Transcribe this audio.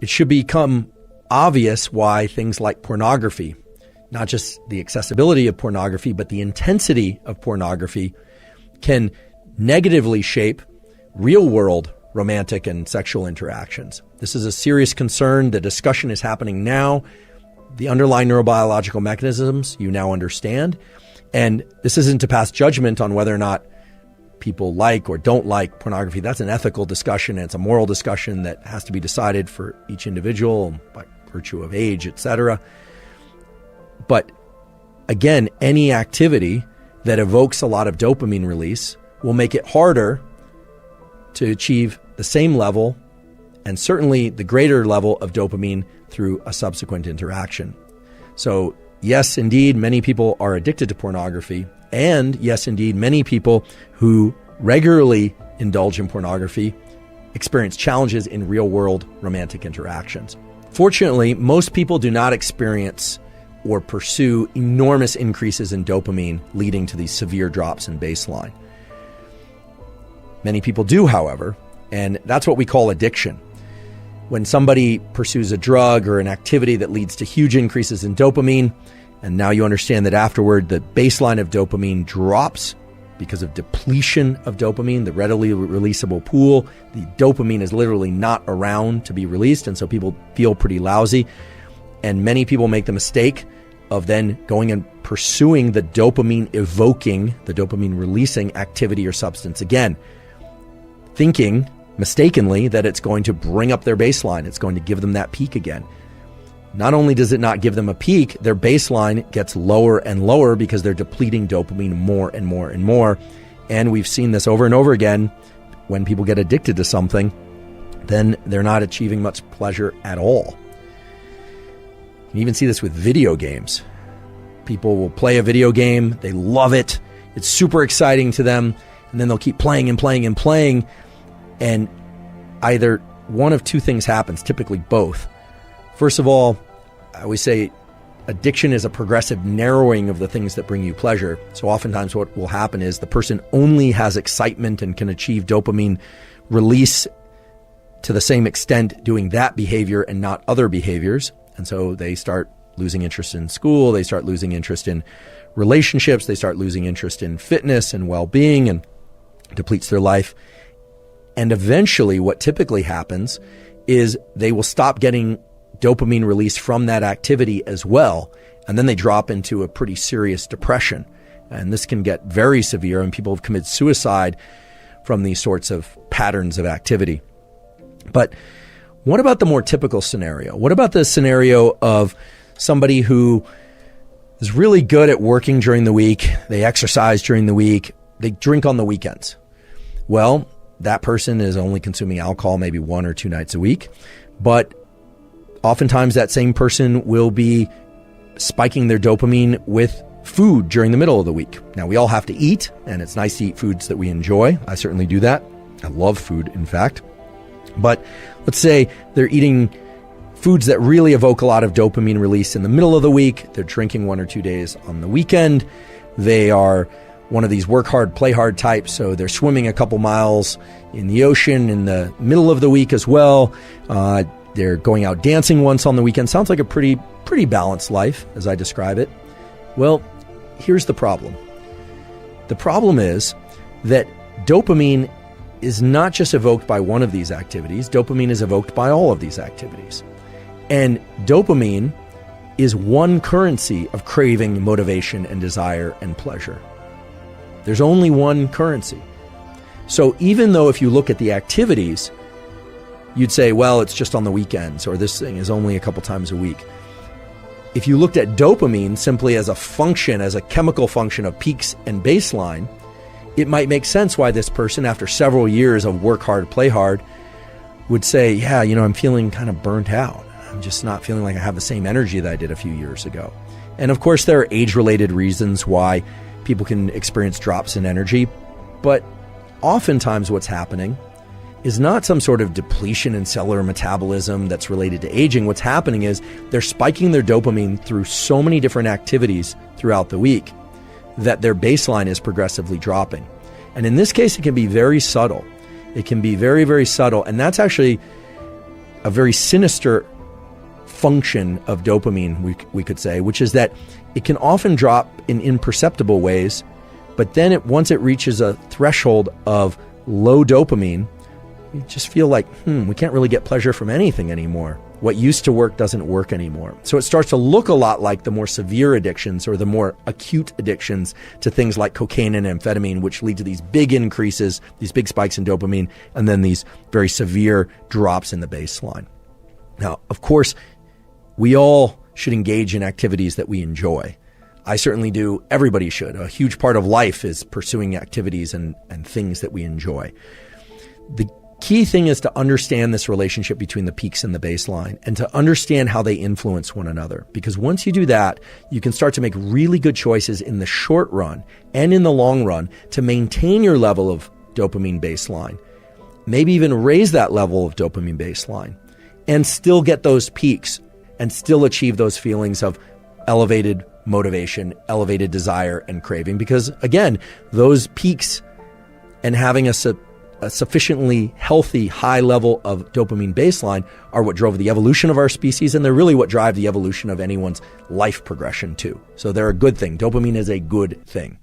It should become obvious why things like pornography, not just the accessibility of pornography, but the intensity of pornography, can negatively shape real-world romantic and sexual interactions. This is a serious concern. The discussion is happening now. The underlying neurobiological mechanisms you now understand. And this isn't to pass judgment on whether or not people like or don't like pornography. That's an ethical discussion, and it's a moral discussion that has to be decided for each individual by virtue of age, etc. But again, any activity that evokes a lot of dopamine release will make it harder to achieve the same level and certainly the greater level of dopamine through a subsequent interaction. So yes, indeed, many people are addicted to pornography. And yes, indeed, many people who regularly indulge in pornography experience challenges in real-world romantic interactions. Fortunately, most people do not experience or pursue enormous increases in dopamine leading to these severe drops in baseline. Many people do, however, and that's what we call addiction. When somebody pursues a drug or an activity that leads to huge increases in dopamine, and now you understand that afterward the baseline of dopamine drops because of depletion of dopamine, the readily releasable pool, the dopamine is literally not around to be released, and so people feel pretty lousy. And many people make the mistake of then going and pursuing the dopamine evoking, the dopamine releasing activity or substance again, thinking mistakenly that it's going to bring up their baseline. It's going to give them that peak again. Not only does it not give them a peak, their baseline gets lower and lower because they're depleting dopamine more and more and more. And we've seen this over and over again. When people get addicted to something, then they're not achieving much pleasure at all. You can even see this with video games. People will play a video game, they love it, it's super exciting to them, and then they'll keep playing and playing and playing, and either one of two things happens, typically both. First of all, I always say addiction is a progressive narrowing of the things that bring you pleasure. So oftentimes what will happen is the person only has excitement and can achieve dopamine release to the same extent doing that behavior and not other behaviors. And so they start losing interest in school, they start losing interest in relationships, they start losing interest in fitness and well-being, and depletes their life. And eventually what typically happens is they will stop getting dopamine release from that activity as well, and then they drop into a pretty serious depression. And this can get very severe, and people have committed suicide from these sorts of patterns of activity. But what about the more typical scenario? What about the scenario of somebody who is really good at working during the week, they exercise during the week, they drink on the weekends? Well, that person is only consuming alcohol maybe 1 or 2 nights a week, but oftentimes that same person will be spiking their dopamine with food during the middle of the week. Now, we all have to eat, and it's nice to eat foods that we enjoy. I certainly do that. I love food, in fact. But let's say they're eating foods that really evoke a lot of dopamine release in the middle of the week. They're drinking 1 or 2 days on the weekend. They are one of these work hard, play hard types, so they're swimming a couple miles in the ocean in the middle of the week as well. They're going out dancing once on the weekend. Sounds like a pretty balanced life as I describe it. Well, here's the problem. The problem is that dopamine is not just evoked by one of these activities. Dopamine is evoked by all of these activities. And dopamine is one currency of craving, motivation, and desire and pleasure. There's only one currency. So even though if you look at the activities, you'd say, well, it's just on the weekends, or this thing is only a couple times a week. If you looked at dopamine simply as a function, as a chemical function of peaks and baseline, it might make sense why this person, after several years of work hard, play hard, would say, yeah, I'm feeling kind of burnt out. I'm just not feeling like I have the same energy that I did a few years ago. And of course, there are age-related reasons why people can experience drops in energy, but oftentimes what's happening is not some sort of depletion in cellular metabolism that's related to aging. What's happening is they're spiking their dopamine through so many different activities throughout the week that their baseline is progressively dropping. And in this case, it can be very subtle. It can be very, very subtle. And that's actually a very sinister function of dopamine, we could say, which is that it can often drop in imperceptible ways, but then once it reaches a threshold of low dopamine, you just feel like, we can't really get pleasure from anything anymore. What used to work doesn't work anymore. So it starts to look a lot like the more severe addictions or the more acute addictions to things like cocaine and amphetamine, which lead to these big increases, these big spikes in dopamine, and then these very severe drops in the baseline. Now, of course, we all should engage in activities that we enjoy. I certainly do. Everybody should. A huge part of life is pursuing activities and things that we enjoy. The key thing is to understand this relationship between the peaks and the baseline and to understand how they influence one another. Because once you do that, you can start to make really good choices in the short run and in the long run to maintain your level of dopamine baseline, maybe even raise that level of dopamine baseline and still get those peaks and still achieve those feelings of elevated motivation, elevated desire and craving. Because again, those peaks and having a sufficiently healthy high level of dopamine baseline are what drove the evolution of our species, and they're really what drive the evolution of anyone's life progression too. So they're a good thing. Dopamine is a good thing.